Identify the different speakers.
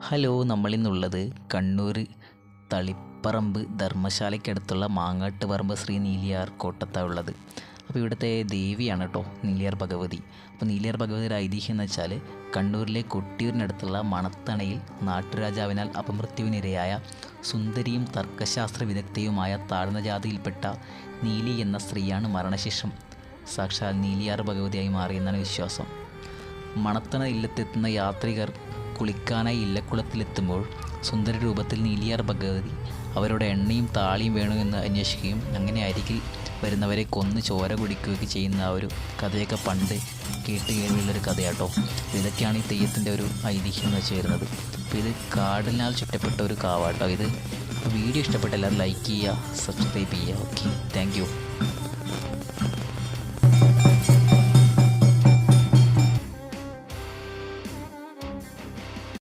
Speaker 1: Hello, നമ്മളിന്നുള്ളത് Kannur Taliparamba ധർമ്മശാലയ്ക്കടുത്തുള്ള Mangattuparamba Shri Neeliyar കോട്ടത്താണ് ഉള്ളത്. അപ്പോൾ ഇവിടുത്തെ ദേവിയാണ് കേട്ടോ നീലിയാർ ഭഗവതി. അപ്പോൾ നീലിയാർ ഭഗവതിയുടെ ഐതിഹ്യം എന്ന് വെച്ചാൽ കണ്ണൂരിലെ കൊട്ടിയൂരിനടുത്തുള്ള മണത്തണയിൽ നാട്ടുരാജാവിനാൽ അപമൃത്യുവിനിരയായ സുന്ദരിയും തർക്കശാസ്ത്ര വിദഗ്ധയുമായ താഴ്ന്ന ജാതിയിൽപ്പെട്ട നീലി എന്ന സ്ത്രീയാണ് മരണശേഷം സാക്ഷാൽ നീലിയാർ ഭഗവതിയായി മാറിയെന്നാണ് വിശ്വാസം. മണത്തണ ഇല്ലത്തെത്തുന്ന യാത്രികർ കുളിക്കാനായി ഇല്ലക്കുളത്തിലെത്തുമ്പോൾ സുന്ദര രൂപത്തിൽ നീലിയാർ ഭഗവതി അവരുടെ എണ്ണയും താളിയും വേണമെന്ന് അന്വേഷിക്കുകയും അങ്ങനെ അരികിൽ വരുന്നവരെ കൊന്ന് ചോര കുടിക്കുകയൊക്കെ ചെയ്യുന്ന ആ ഒരു കഥയൊക്കെ പണ്ട് കേട്ട് കേൾവിയുള്ളൊരു കഥയാട്ടോ. ഇതൊക്കെയാണ് ഈ തെയ്യത്തിൻ്റെ ഒരു ഐതിഹ്യം എന്ന് വെച്ച് വരുന്നത്. അപ്പോൾ ഇത് കാടിനാൽ ചുറ്റപ്പെട്ട ഒരു കാവാട്ടോ ഇത്. വീഡിയോ ഇഷ്ടപ്പെട്ട എല്ലാവരും ലൈക്ക് ചെയ്യുക, സബ്സ്ക്രൈബ് ചെയ്യുക. Okay, thank you.